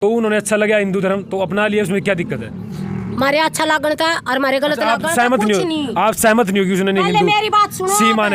तो उन्होंने अच्छा लगा हिंदू धर्म तो अपना लिया, उसमें क्या दिक्कत है? हमारे अच्छा लागण था और हमारे गलत आप लागण सहमत कुछ नहीं हो? आप सहमत नहीं हो कि उसने पहले हिंदू मेरी बात सुनो। सीमा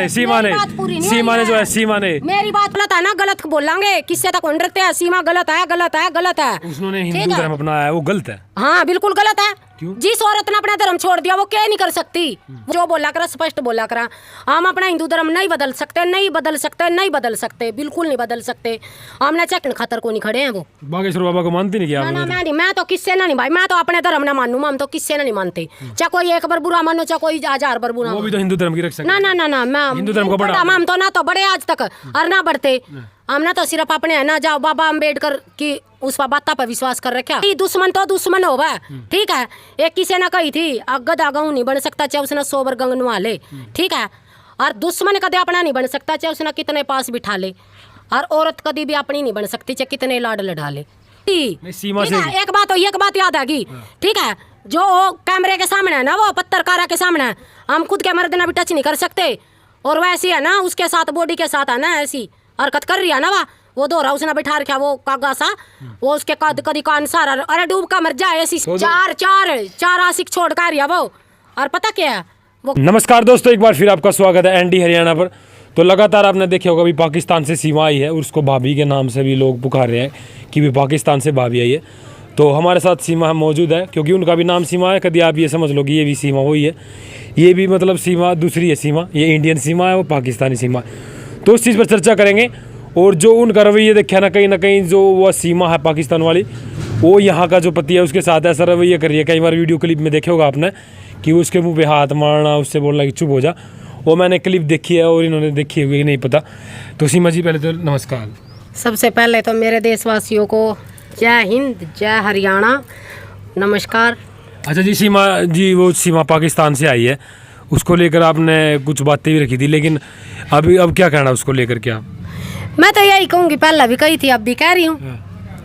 ने जो है सीमा ने मेरी बात गलत है ना, गलत बोलेंगे किससे तक रखते हैं। सीमा गलत है, गलत है, गलत है। उसने हिंदू धर्म अपनाया है वो गलत है। हाँ बिल्कुल गलत है। क्यों? जिस औरत ने अपना धर्म छोड़ दिया वो क्या नहीं कर सकती। जो बोला करा स्पष्ट बोला करा। हम अपना हिंदू धर्म नहीं बदल सकते, नहीं बदल सकते, नहीं बदल सकते, बिल्कुल नहीं बदल सकते। हमने चेकन खातर को नहीं खड़े हैं। वो बागेश्वर बाबा को मानती नहीं क्या? मैं तो किससे ना नहीं भाई, मैं तो अपने धर्म ना मानू, हम तो किससे ना नहीं मानते। चाहे कोई एक बार बुरा मानो, चाहे कोई 1000 बार बुरा। वो भी तो हिंदू धर्म की रख सकते। ना मैं हिंदू धर्म को बढ़ा हम तो ना तो बड़े आज तक और ना बढ़ते। हमने तो सिर्फ अपने है ना जाओ बाबा अम्बेडकर की उस बात पर विश्वास कर रखा। दुश्मन तो दुश्मन हो वह, ठीक है। एक किसी ने कही थी गधा गऊ नहीं बन सकता चाहे उसने 100 बार गंगनवा ले, ठीक है। और दुश्मन कदे अपना नहीं बन सकता चाहे उसने कितने पास बिठा ले। और औरत कभी भी अपनी नहीं बन सकती चाहे कितने लाड लड़ा ले। सीमा से एक बात याद आएगी, ठीक है। जो कैमरे के सामने है ना, वो पत्रकार के सामने हम खुद के मर्द ना भी टच नहीं कर सकते। और वैसी है ना उसके साथ बॉडी के साथ है ना ऐसी हरकत कर रही है ना वो दोहरा उसने बैठा रखा वो कागा सा, वो उसके कदी कान सारा अरे डूब का मर जाए ऐसी चार आशिक छोड़ कर रही है वो। और पता क्या है वो। नमस्कार दोस्तों, एक बार फिर आपका स्वागत है एनडी हरियाणा पर। तो लगातार आपने देखे होगा अभी पाकिस्तान से सीमा आई है और उसको भाभी के नाम से भी लोग पुकार रहे हैं कि भी पाकिस्तान से भाभी आई है। तो हमारे साथ सीमा मौजूद है क्योंकि उनका भी नाम सीमा है। कभी आप ये समझ लो कि ये भी सीमा वही है, ये भी मतलब सीमा दूसरी है सीमा, ये इंडियन सीमा है वो पाकिस्तानी सीमा है। तो उस चीज़ पर चर्चा करेंगे। और जो उनका रवैया देखा ना कहीं जो वह सीमा है पाकिस्तान वाली, वो यहाँ का जो पति है उसके साथ ऐसा रवैया कर रही है। कई बार वीडियो क्लिप में देखे होगा आपने कि उसके मुंह पे हाथ मारना, उससे बोलना कि चुप हो जा। वो मैंने क्लिप देखी है और इन्होंने देखी हुई नहीं पता। तो सीमा जी पहले तो नमस्कार। सबसे पहले तो मेरे देशवासियों को जय हिंद जय हरियाणा, नमस्कार। अच्छा जी, सीमा जी वो सीमा पाकिस्तान से आई है, उसको लेकर आपने कुछ बातें भी रखी थी, लेकिन अब क्या कहना उसको लेकर? क्या मैं तो यही कहूँगी, पहले भी कही थी अब भी कह रही हूँ।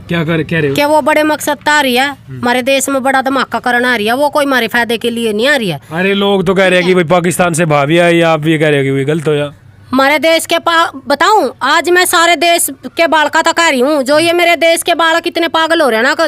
क्या कह रहे हो? कि वो बड़े मकसद आ रही है, हमारे देश में बड़ा धमाका करना आ रही है। वो कोई हमारे फायदे के लिए नहीं आ रही है। अरे लोग तो कह रहे हैं कि भाई पाकिस्तान से भाभी आई, या आप ये कह रहे हो कि भाई गलत हो या? हमारे देश के बताऊं, आज मैं सारे देश के बालका तक आ रही हूँ। जो ये मेरे देश के बालक कितने पागल हो रहे हैं ना,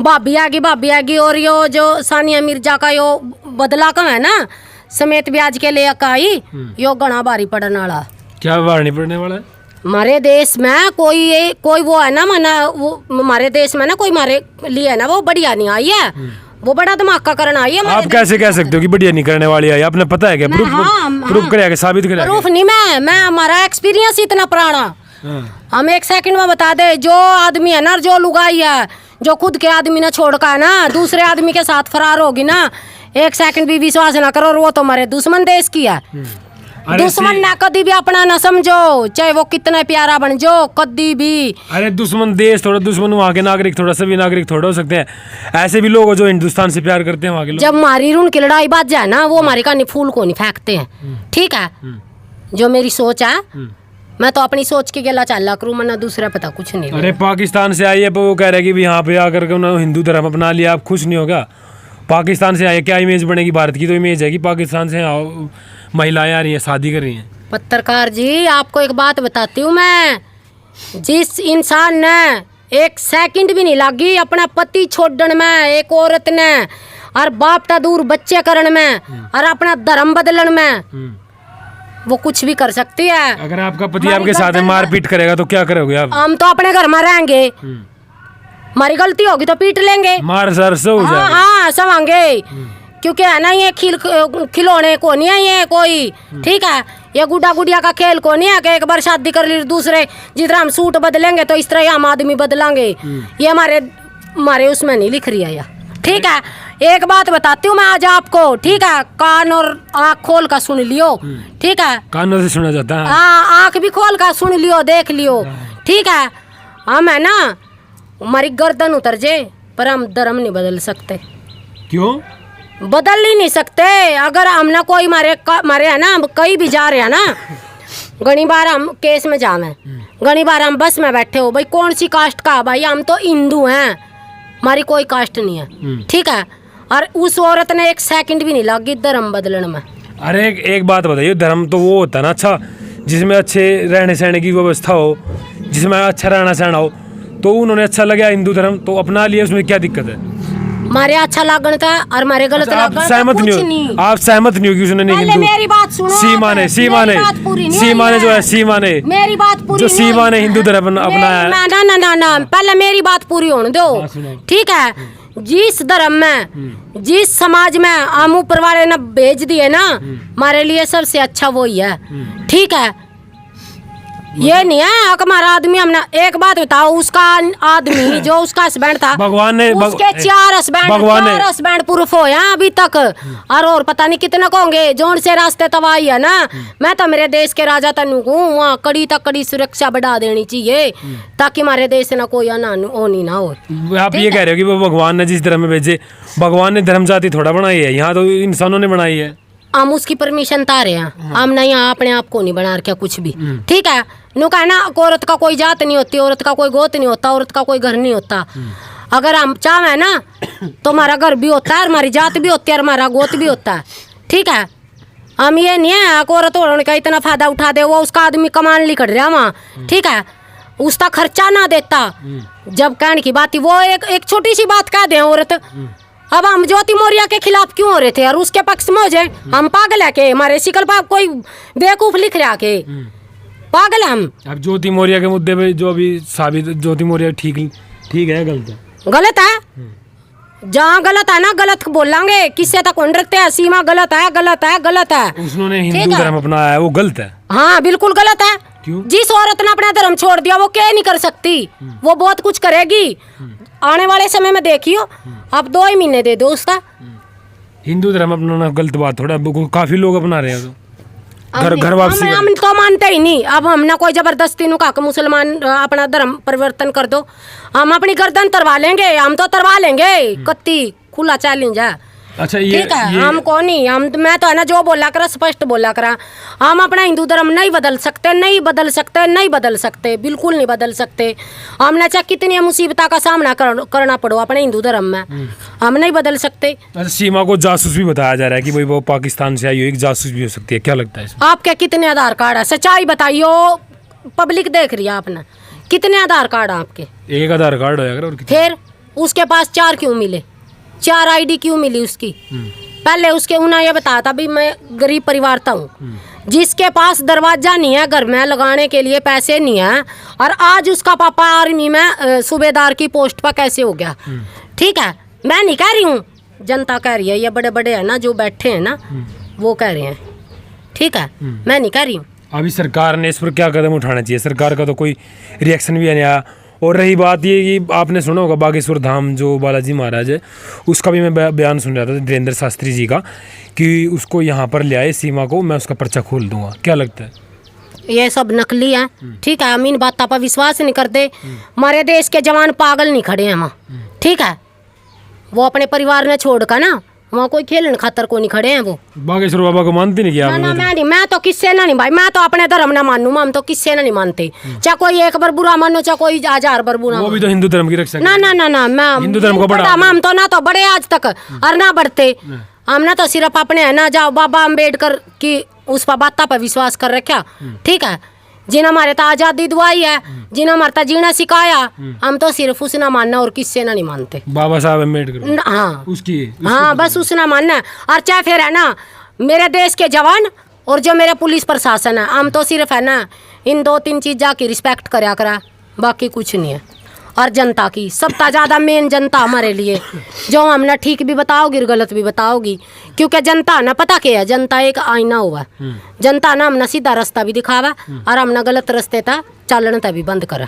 भाभी आगी। और यो जो सानिया मिर्जा का यो बदला कम है ना समेत ब्याज के ले आई, यो गणा भारी पड़ने वाला। क्या भारी पड़ने वाला है? हमारे देश में कोई वो है ना मना, वो हमारे देश में ना कोई हमारे लिए ना वो बढ़िया नहीं आई है, वो बड़ा धमाका करना आई है। आप कैसे कह सकते हो कि बढ़िया नहीं करने वाली आई? आपने पता है क्या? प्रूफ करेगा, साबित करेगा? प्रूफ नहीं, मैं हमारा एक्सपीरियंस इतना पुराना। हम एक सेकंड में बता दे। जो आदमी है ना, जो लुगाई है, जो खुद के आदमी ने छोड़ कर ना दूसरे आदमी के साथ फरार होगी ना, एक सेकंड भी विश्वास ना करो। और वो तो हमारे दुश्मन देश की है। दुश्मन ना कभी भी अपना ना समझो, चाहे वो कितना प्यारा बन जो, कभी भी। अरे दुश्मन देश थोड़ा, दुश्मन वहाँ के नागरिक थोड़ा, सभी नागरिक थोड़ा हो सकते हैं। ऐसे भी लोग हो जो हिंदुस्तान से प्यार करते हैं वहाँ के लोग। जब हमारी रून की लड़ाई बात जाए ना, वो हमारी कहानी फूल को नहीं फेंकते हैं, ठीक है। जो मेरी सोच है, मैं तो अपनी सोच के गला चल करूँ, मैं दूसरा पता कुछ नहीं। अरे पाकिस्तान से आई है, वो कह रहे कि भी यहाँ पे आकर के उन्होंने हिंदू धर्म अपना लिया, आप खुश नहीं होगा? पाकिस्तान से आए, क्या इमेज बनेगी? भारत की तो इमेज है कि पाकिस्तान से महिलाएं आ रही हैं, शादी कर रही हैं। पत्रकार जी आपको एक बात बताती हूँ मैं, जिस इंसान ने एक सेकंड भी नहीं लगी अपना पति छोड़ने में, एक औरत ने, और बाप ता दूर बच्चे करने में, और अपना धर्म बदलन में, वो कुछ भी कर सकती है। अगर आपका पति आपके साथ मारपीट करेगा तो क्या करोगे आप? हम तो अपने घर में रहेंगे, हमारी गलती होगी तो पीट लेंगे, मार सर से हो जाएगा। हाँ सवांगे, क्योंकि है ना ये खिलौने को नहीं है ये कोई, ठीक है। ये गुड्डा गुड़िया का खेल को नहीं है कि एक बार शादी कर ली दूसरे जिस तरह हम सूट बदलेंगे तो इस तरह हम आदमी बदलेंगे। ये हमारे उसमें नहीं लिख रही है, ठीक है। एक बात बताती हूँ मैं आज आपको, ठीक है। कान और आँख खोल कर सुन लियो, ठीक है। कानों से सुना जाता है, हाँ आँख भी खोल कर सुन लियो, देख लियो, ठीक है। हम है ना हमारी गर्दन उतर जाए पर हम धर्म नहीं बदल सकते। क्यों बदल ही नहीं सकते? अगर हम ना कोई मारे है ना, हम कहीं भी जा रहे हैं ना, घनी बार हम केस में जावे, घनी बार हम बस में बैठे हो, भाई कौन सी कास्ट का? भाई हम तो हिंदू हैं, हमारी कोई कास्ट नहीं है, ठीक है। और उस औरत ने एक सेकंड भी नहीं लगी धर्म बदलने में। अरे एक बात बताइए, धर्म तो वो होता है ना अच्छा, जिसमें अच्छे रहने सहने की व्यवस्था हो, जिसमें अच्छा रहना सहना हो, तो उन्होंने अच्छा लगा हिंदू धर्म तो अपना लिया, उसमें क्या दिक्कत है? मारे अच्छा लागण था और मारे गलत अच्छा, आप लागण था, सहमत कुछ नहीं हो? आप सहमत नहीं हो कि उसने पहले मेरी बात सुनो। सीमा ने मेरी बात पूरी नहीं सीमा हुई ने जो है। है सीमा ने मेरी बात पूरी जो नहीं सीमा हुई ने है। हिंदू धर्म अपनाया है। ना ना ना ना पहले मेरी बात पूरी होने दो, सुनाओ। ठीक है। जिस धर्म में जिस समाज में हम ऊपर वाले ने भेज दिए ना, हमारे लिए सबसे अच्छा वही है, ठीक है। ये नहीं है कि हमारा आदमी, हमने एक बात बताओ, उसका आदमी जो उसका हस्बैंड था, भगवान ने उसके चार हस्बैंड प्रूफ हो हैं अभी तक, और पता नहीं कितने को होंगे। जोन से रास्ते तबाही है ना, मैं तो मेरे देश के राजा तनु हूँ, वहाँ कड़ी तक कड़ी सुरक्षा बढ़ा देनी चाहिए ताकि हमारे देश से ना कोई होनी ना हो। आप ये कह रहे हो कि वो भगवान ने जिस धर्म में भेजे, भगवान ने धर्म जाति थोड़ा बनाई है, यहाँ तो इंसानों ने बनाई है। हम उसकी परमिशन तारे हैं, हम नहीं यहाँ अपने आप को नहीं बना रखे कुछ भी, ठीक है। नु कहना औरत का कोई जात नहीं होती, औरत का कोई गोत नहीं होता, औरत का कोई घर नहीं होता। अगर हम चाहें ना तो हमारा घर भी होता है, हमारी जात भी होती है, और हमारा गोत भी होता है, ठीक है। हम ये नहीं है कि औरत होने का इतना फायदा उठा दे, वो उसका आदमी कमान लिखड़ रहा वहाँ, ठीक है, उसका खर्चा ना देता। जब कहने की बात थी, वो एक छोटी सी बात कह दे औरत, अब हम ज्योति मौर्य के खिलाफ क्यों हो रहे थे और उसके पक्ष में हो जाए? हम पागल है के? हमारे शिकल पर कोई बेवकूफ लिख रहा के? पागल हम। अब ज्योति मौर्य के मुद्दे पे जो अभी साबित, ज्योति मौर्य ठीक है गलत है? गलत है, जहाँ गलत है ना गलत बोलेंगे, किससे तक कौन रखते हैं? सीमा गलत है, गलत है, गलत है। उसने हिंदू धर्म अपनाया है, वो गलत है? हाँ बिल्कुल गलत है। क्यों? जिस औरत ने अपना धर्म छोड़ दिया वो क्या नहीं कर सकती, वो बहुत कुछ करेगी। आने वाले समय में देखियो, अब 2 ही महीने दे दो उसका। हिंदू धर्म अपनाना गलत बात थोड़ा, काफी लोग अपना रहे हैं तो घर वापसी हम तो मानते ही नहीं। अब हमने कोई जबरदस्ती नु कहा मुसलमान अपना धर्म परिवर्तन कर दो, हम अपनी गर्दन तरवा लेंगे, हम तो तरवा लेंगे, कत्ती खुला चैलेंज है। अच्छा ठीक है, हम कौन नहीं, हम मैं तो है ना जो बोला करा स्पष्ट बोला करा। हम अपना हिंदू धर्म नहीं बदल सकते, नहीं बदल सकते, नहीं बदल सकते, बिल्कुल नहीं बदल सकते। हमने चाहे कितनी मुसीबत का सामना करना पड़ो अपने हिंदू धर्म में, हम नहीं बदल सकते। अच्छा, सीमा को जासूस भी बताया जा रहा है कि भाई वो पाकिस्तान से आई हो, एक जासूस भी हो सकती है, क्या लगता है इसमें? आपके कितने आधार कार्ड है? सच्चाई बताइयो, पब्लिक देख रही है आपने, कितने आधार कार्ड है आपके? एक आधार कार्ड हो जाएगा और फिर उसके पास 4 क्यों मिले? 4 आईडी क्यों मिली उसकी? पहले उसके उन्हें ये बताया था भी मैं गरीब परिवार का हूँ, जिसके पास दरवाजा नहीं है घर में लगाने के लिए, पैसे नहीं है, और आज उसका पापा आर्मी में सूबेदार की पोस्ट पर कैसे हो गया? ठीक है, मैं नहीं कह रही हूँ, जनता कह रही है, ये बड़े बड़े है ना जो बैठे हैं ना वो कह रहे हैं, ठीक है, मैं नहीं कह रही हूँ। अभी सरकार ने इस पर क्या कदम उठाना चाहिए? सरकार का तो कोई रिएक्शन भी नहीं आया। और रही बात ये कि आपने सुना होगा बागेश्वर धाम जो बालाजी महाराज है, उसका भी मैं बयान सुन रहा था धीरेन्द्र शास्त्री जी का, कि उसको यहाँ पर ले आए सीमा को, मैं उसका पर्चा खोल दूंगा। क्या लगता है? ये सब नकली है, ठीक है, हम इन बातों पर विश्वास नहीं करते। हमारे देश के जवान पागल नहीं खड़े हैं वहाँ, ठीक है, वो अपने परिवार ने छोड़कर ना वहाँ कोई खेलने खातर को नहीं खड़े हैं। वो बागेश्वर बाबा को मानते नहीं क्या? ना मैं नहीं, मैं तो किससे ना नहीं भाई, मैं तो अपने धर्म ना मानू, हम तो किससे ना नहीं मानते, चाहे कोई एक बार बुरा मानो, चाहे कोई 1000 बार बुरा। वो भी तो हिंदू धर्म की रक्षा। ना ना ना ना, मैं हिंदू धर्म को बढ़ा, हम तो ना तो बड़े आज तक और ना बढ़ते, हमने तो सिर्फ अपने है ना जाओ बाबा अम्बेडकर की उस पर बात पर विश्वास कर रखा, ठीक है, जिन हमारे तो आज़ादी दुआई है, जिन हमारे तो जीना सिखाया, हम तो सिर्फ उसना मानना और किससे ना नहीं मानते। बाबा साहब अम्बेडकर, हाँ उसकी हाँ बस उसना मानना है। और चाहे फिर है ना मेरे देश के जवान और जो मेरे पुलिस प्रशासन है, हम तो सिर्फ है ना इन 2-3 चीज़ा की रिस्पेक्ट कराया करा, बाकी कुछ नहीं है। और जनता की सबसे ज़्यादा मेन जनता हमारे लिए, जो हमने ठीक भी बताओगी और गलत भी बताओगी, क्योंकि जनता ना पता क्या है, जनता एक आईना हुआ, जनता ना हमने सीधा रास्ता भी दिखावा और हमने गलत रास्ते था चलने तक भी बंद करा,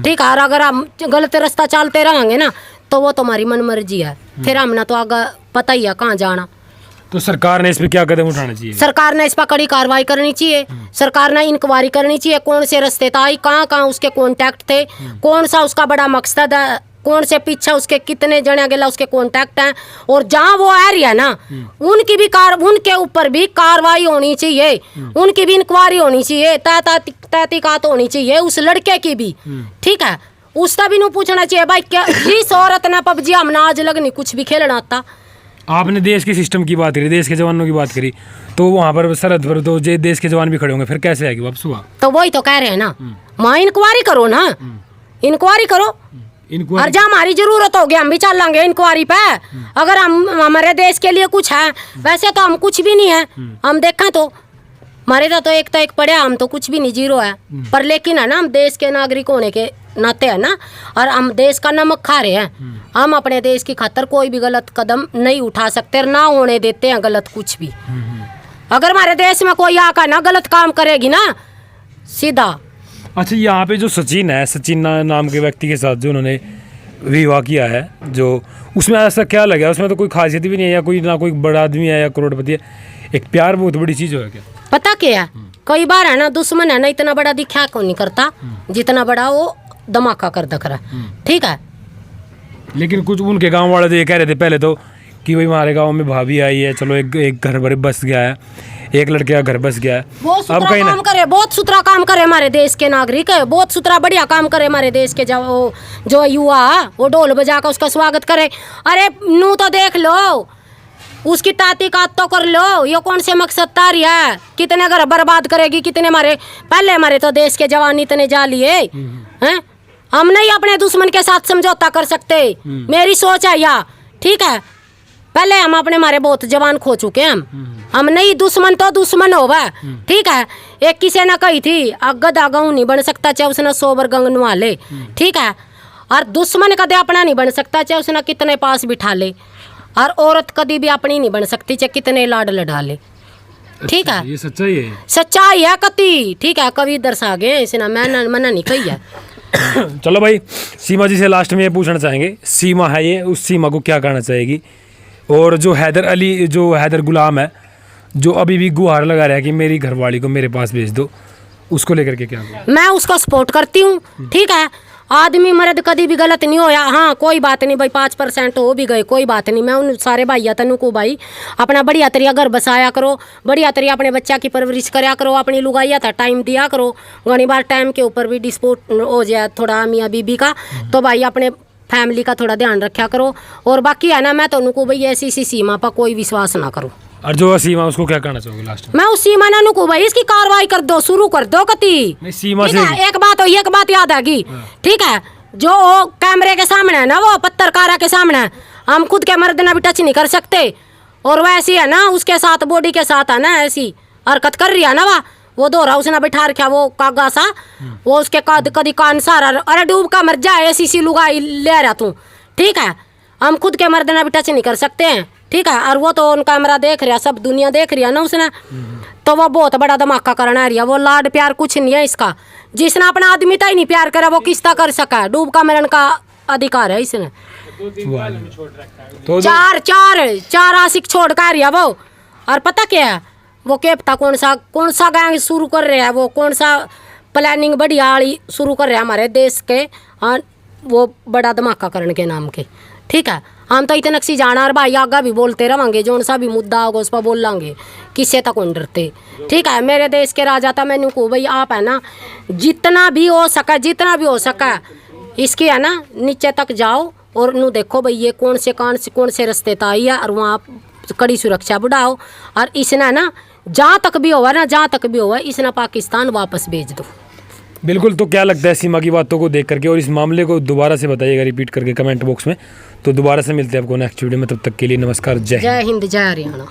ठीक है। और अगर हम गलत रास्ता चलते रहेंगे ना तो वो तुम्हारी मन मर्जी है, फिर हमने तो आगे पता ही है कहाँ जाना। तो सरकार ने इस पर क्या कदम उठाना चाहिए? सरकार ने इस पर कड़ी कार्रवाई करनी चाहिए, सरकार ने इंक्वायरी करनी चाहिए, कौन से रास्ते था, कहाँ कहाँ उसके कॉन्टैक्ट थे, कौन सा उसका बड़ा मकसद है, कौन से पीछे उसके कितने जने गला उसके कॉन्टैक्ट हैं, और जहाँ वो आ रही है ना उनकी भी उनके ऊपर भी कार्रवाई होनी चाहिए, उनकी भी इंक्वायरी होनी चाहिए, तहकीकात होनी चाहिए उस लड़के की भी, ठीक है। उसका भी नहीं पूछना चाहिए भाई क्या जिस औरत ने पबजी हमने आज लगनी कुछ भी खेलना आता। आपने देश के सिस्टम की बात करी, देश के जवानों की बात करी, तो वहाँ पर सरहद पर तो देश के जवान भी खड़े होंगे, फिर कैसे आएगी वापस हुआ? तो वही तो कह रहे हैं ना, वहाँ इंक्वायरी करो ना, इंक्वायरी करो। इनको और जहाँ हमारी जरूरत होगी हम भी चलेंगे इंक्वायरी पे। अगर हम हमारे देश के लिए कुछ है, वैसे तो हम कुछ भी नहीं है। हम देखें तो हमारे तो एक पढ़े, हम तो कुछ भी नहीं, जीरो है। पर लेकिन है ना, हम देश के नागरिक होने के नाते है ना, और हम देश का नमक खा रहे हैं। हम अपने देश की खातर कोई भी गलत कदम नहीं उठा सकते, ना होने देते हैं गलत कुछ भी। अगर हमारे देश में कोई आकर ना गलत काम करेगी ना, सीधा। अच्छा, यहाँ पे जो सचिन है, सचिन नाम के व्यक्ति के साथ जो उन्होंने विवाह किया है, जो उसमें ऐसा क्या लगा? उसमें तो कोई खासियत भी नहीं है, या कोई ना कोई बड़ा आदमी है या करोड़पति है। एक प्यार बहुत बड़ी चीज़ हो क्या? पता क्या है, कई बार है ना, दुश्मन है ना इतना बड़ा दिखा को नहीं करता जितना बड़ा वो धमाका कर दख रहा। ठीक है, लेकिन कुछ उनके गांव वाले तो ये कह रहे थे पहले तो कि भाई हमारे गांव में भाभी आई है, चलो एक घर भर बस गया है, एक लड़के का घर बस गया है। बहुत सुथरा काम करे, बहुत सुथरा काम करे हमारे देश के नागरिक है, बहुत सुथरा बढ़िया काम करे हमारे देश के जो युवा, वो ढोल बजा कर उसका स्वागत करे। अरे नू तो देख लो, उसकी तातीकात तो कर लो, ये कौन से मकसद तारी है? कितने घर बर्बाद करेगी, कितने हमारे तो देश के जवान इतने जा लिए हैं। हम नहीं अपने दुश्मन के साथ समझौता कर सकते, मेरी सोच है या। ठीक है, पहले हम अपने हमारे बहुत जवान खो चुके हैं। हम नहीं, दुश्मन तो दुश्मन होगा। ठीक है, एक किसी ने कही थी, गधा गऊ नहीं बन सकता चाहे उसने 100 बार गंग नवा ले। ठीक है, और दुश्मन कदे अपना नहीं बन सकता चाहे उसने कितने पास बिठा ले, और औरत कभी भी अपनी नहीं बन सकती चाहे कितने लाड लड़ा ले। ठीक है, ये सच्चाई है, सच्चाई है कति। ठीक है, कवि दर्शा गए इसने, मैं मना नहीं कही है। चलो भाई, सीमा जी से लास्ट में ये पूछना चाहेंगे, सीमा है ये, उस सीमा को क्या कहना चाहेगी? और जो हैदर गुलाम है, जो अभी भी गुहार लगा रहा है कि मेरी घरवाली को मेरे पास भेज दो, उसको लेकर के क्या? मैं उसको सपोर्ट करती हूँ। ठीक है, आदमी मर्द कभी भी गलत नहीं होया। हाँ, कोई बात नहीं भाई, 5% हो भी गए, कोई बात नहीं। मैं उन सारे भाइया तनु को भाई अपना बढ़िया तरिया घर बसाया करो, बढ़िया तरिया अपने बच्चा की परवरिश कराया करो, अपनी लुगाइया था टाइम दिया करो। घनी बार टाइम के ऊपर भी डिस्प्यूट हो जाए थोड़ा मियाँ बीबी का, तो भाई अपने फैमिली का थोड़ा ध्यान रखा करो। और बाकी है ना, मैं तो को भाई ऐसी सीमा पर कोई विश्वास ना करो। और जो सीमा, उसको क्या कहना चाहोगे लास्ट में? मैं उस सीमा नानू को भाई इसकी कार्रवाई कर दो, शुरू कर दो कति। सीमा से एक बात याद आएगी। ठीक है, जो कैमरे के सामने है ना, वो पत्रकारा के सामने हम खुद के मर्द ना भी टच नहीं कर सकते, और वैसी है ना उसके साथ बॉडी के साथ है ना ऐसी हरकत कर रही है ना, वो दोहरा उसने बैठा रखा वो कागा सा, वो उसके कदी कान सारा, अरे डूब का मर जाए ऐसी सी लुगाई ले रहा तू। ठीक है, हम खुद के मर्द ना भी टच नहीं कर सकते हैं। ठीक है, और वो तो उन कैमरा देख रहा, सब दुनिया देख रही है ना उसने, तो वो बहुत बड़ा धमाका करना रही है। वो लाड प्यार कुछ नहीं है इसका, जिसने अपना आदमी ही नहीं प्यार करा वो किसता कर सका? डूब का मरण का अधिकार है इसने। तो चार आशिक छोड़ कर रही है वो। और पता क्या है, वो क्या पता कौन सा गैंग शुरू कर रहे हैं, वो कौन सा प्लानिंग बढ़िया वाली शुरू कर रहे हैं हमारे देश के, और वो बड़ा धमाका करने के नाम के। ठीक है, हम तो इतने नक्सी जाना, और भाई आगा भी बोलते रहेंगे, जो सा भी मुद्दा होगा उस पर बोल लेंगे, किससे तक कौन डरते। ठीक है, मेरे देश के राजा था, मैंने को भाई आप है ना जितना भी हो सका इसकी है ना नीचे तक जाओ, और नू देखो भाई ये कौन से रास्ते तक आई है, और वहाँ कड़ी सुरक्षा बढ़ाओ, और इसने ना जहाँ तक भी हुआ इसने पाकिस्तान वापस भेज दो। बिल्कुल। तो क्या लगता है सीमा की बातों को देख करके, और इस मामले को दोबारा से बताइएगा रिपीट करके कमेंट बॉक्स में। तो दोबारा से मिलते हैं आपको नेक्स्ट वीडियो में, तब तक के लिए नमस्कार, जय हिंद, जय हरियाणा।